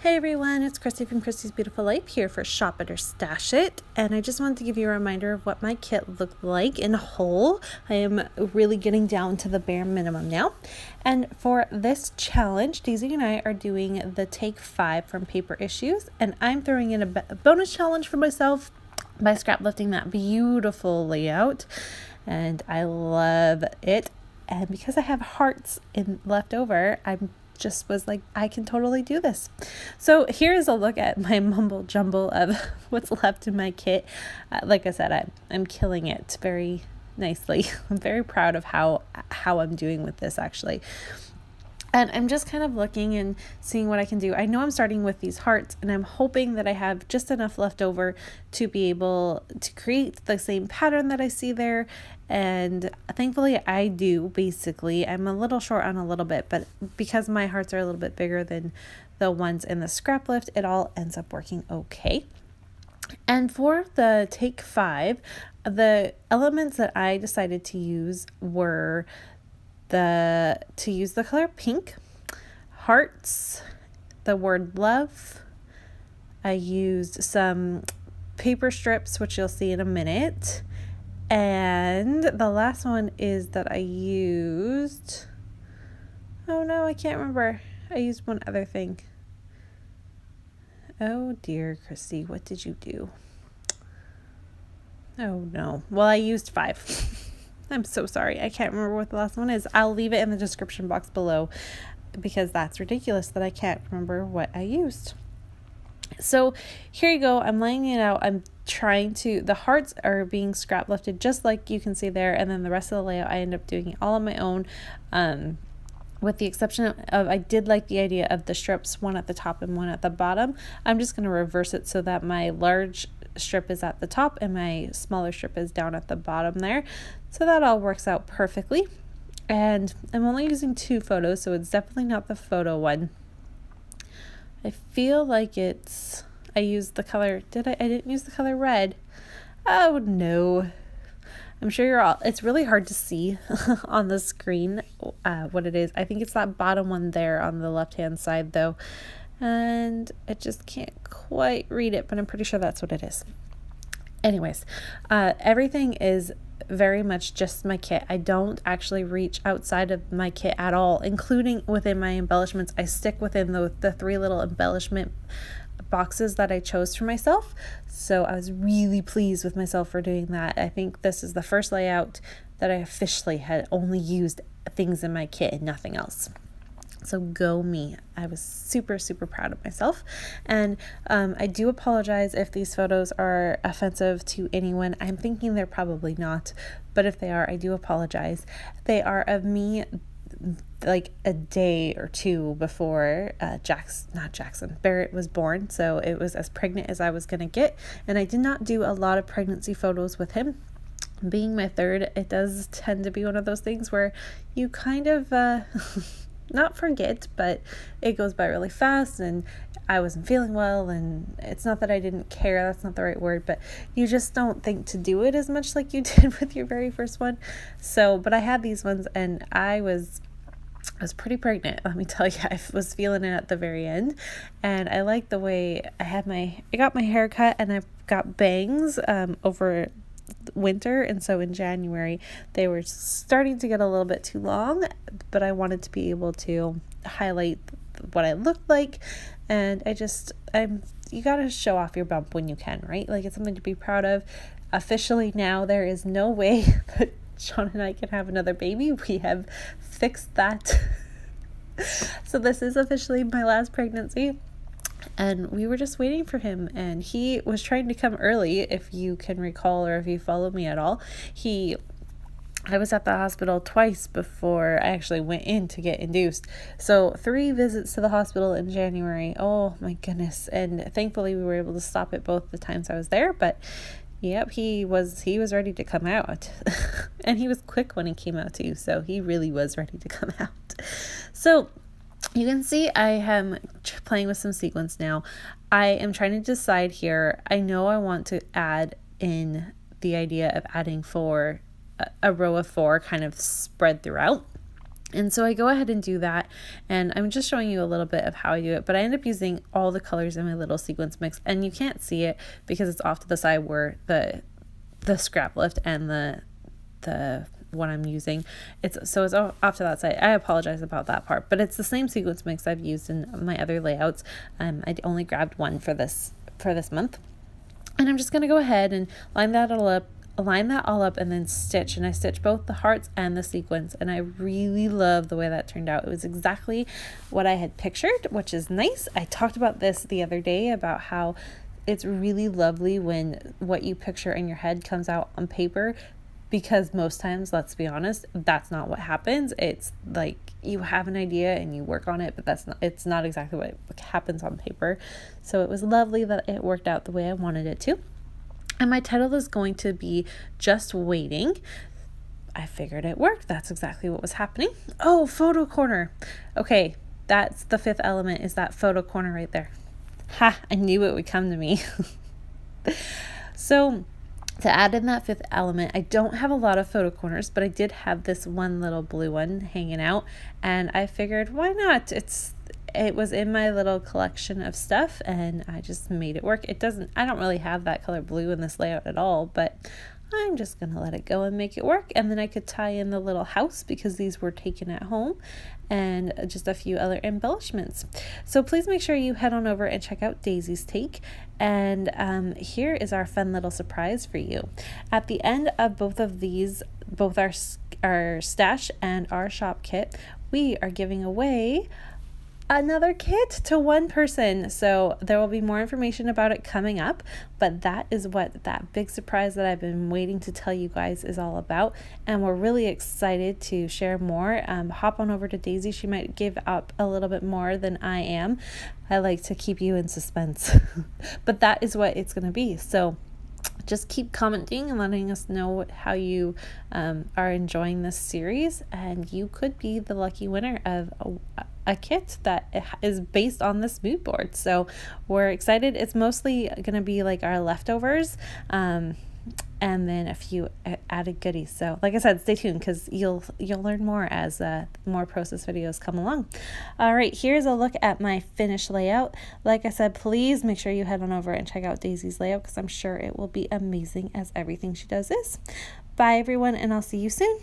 Hey everyone, it's Christy from Christy's Beautiful Life here for Shop It or Stash It, and I just wanted to give you a reminder of what my kit looked like in whole. I am really getting down to the bare minimum now, and for this challenge, Daisy and I are doing the Take 5 from Paper Issues, and I'm throwing in a bonus challenge for myself by scrap lifting that beautiful layout, and I love it. And because I have hearts left over, I'm just was like, I can totally do this. So here's a look at my mumble jumble of what's left in my kit. Like I said, I'm killing it very nicely. I'm very proud of how I'm doing with this actually. And I'm just kind of looking and seeing what I can do. I know I'm starting with these hearts, and I'm hoping that I have just enough left over to be able to create the same pattern that I see there. And thankfully I do, basically. I'm a little short on a little bit, but because my hearts are a little bit bigger than the ones in the scrap lift, it all ends up working okay. And for the Take 5, the elements that I decided to use were to use the color pink, hearts, the word love. I used some paper strips, which you'll see in a minute. And the last one is that I used, oh no, I can't remember. I used one other thing. Oh dear, Christy, what did you do? Oh no. Well, I used 5. I'm so sorry. I can't remember what the last one is. I'll leave it in the description box below because that's ridiculous that I can't remember what I used. So here you go. I'm laying it out. I'm trying to, the hearts are being scrap lifted just like you can see there. And then the rest of the layout, I end up doing it all on my own. With the exception of, I did like the idea of the strips, one at the top and one at the bottom. I'm just going to reverse it so that my large strip is at the top and my smaller strip is down at the bottom there. So that all works out perfectly. And I'm only using 2 photos, so it's definitely not the photo one. I feel like I used the color, I didn't use the color red. Oh no. I'm sure it's really hard to see on the screen what it is. I think it's that bottom one there on the left-hand side though. And I just can't quite read it, but I'm pretty sure that's what it is. Anyways, everything is very much just my kit. I don't actually reach outside of my kit at all, including within my embellishments. I stick within the 3 little embellishment boxes that I chose for myself. So I was really pleased with myself for doing that. I think this is the first layout that I officially had only used things in my kit and nothing else. So go me. I was super, super proud of myself. And I do apologize if these photos are offensive to anyone. I'm thinking they're probably not, but if they are, I do apologize. They are of me like a day or 2 before Barrett was born. So it was as pregnant as I was going to get. And I did not do a lot of pregnancy photos with him. Being my 3rd, it does tend to be one of those things where you kind of... not forget, but it goes by really fast, and I wasn't feeling well, and it's not that I didn't care, that's not the right word, but you just don't think to do it as much like you did with your very first one. So, but I had these ones, and I was pretty pregnant, let me tell you. I was feeling it at the very end, and I like the way I got my hair cut, and I got bangs over winter, and so in January they were starting to get a little bit too long, but I wanted to be able to highlight what I looked like, and you gotta show off your bump when you can, right? Like, it's something to be proud of. Officially now there is no way that John and I can have another baby. We have fixed that. So this is officially my last pregnancy. And we were just waiting for him, and he was trying to come early, if you can recall, or if you follow me at all. I was at the hospital twice before I actually went in to get induced. So 3 visits to the hospital in January. Oh my goodness. And thankfully we were able to stop it both the times I was there, but yep, he was ready to come out. And he was quick when he came out too, so he really was ready to come out. So you can see I am playing with some sequins now. I am trying to decide here. I know I want to add in the idea of adding a row of 4 kind of spread throughout. And so I go ahead and do that, and I'm just showing you a little bit of how I do it, but I end up using all the colors in my little sequence mix, and you can't see it because it's off to the side where the scrap lift and the what I'm using, it's off to that side. I apologize about that part, but it's the same sequence mix I've used in my other layouts. I only grabbed one for this month, and I'm just going to go ahead and line that all up and then stitch. And I stitch both the hearts and the sequins, and I really love the way that turned out. It was exactly what I had pictured, which is nice. I talked about this the other day about how it's really lovely when what you picture in your head comes out on paper, because most times, let's be honest, that's not what happens. It's like you have an idea and you work on it, but it's not exactly what happens on paper. So it was lovely that it worked out the way I wanted it to. And my title is going to be Just Waiting. I figured it worked. That's exactly what was happening. Oh, photo corner. Okay, that's the fifth element, is that photo corner right there. Ha, I knew it would come to me. So to add in that fifth element, I don't have a lot of photo corners, but I did have this one little blue one hanging out, and I figured, why not? It was in my little collection of stuff, and I just made it work. I don't really have that color blue in this layout at all, but I'm just going to let it go and make it work. And then I could tie in the little house because these were taken at home, and just a few other embellishments. So please make sure you head on over and check out Daisy's take. And here is our fun little surprise for you. At the end of both of these, both our stash and our shop kit, we are giving away another kit to one person. So there will be more information about it coming up, but that is what that big surprise that I've been waiting to tell you guys is all about, and we're really excited to share more. Hop on over to Daisy. She might give up a little bit more than I am. I like to keep you in suspense but that is what it's going to be. So just keep commenting and letting us know how you are enjoying this series, and you could be the lucky winner of a kit that is based on this mood board. So we're excited. It's mostly going to be like our leftovers, and then a few added goodies. So like I said, stay tuned because you'll learn more as more process videos come along. All right, here's a look at my finished layout. Like I said, please make sure you head on over and check out Daisy's layout because I'm sure it will be amazing, as everything she does is. Bye everyone, and I'll see you soon.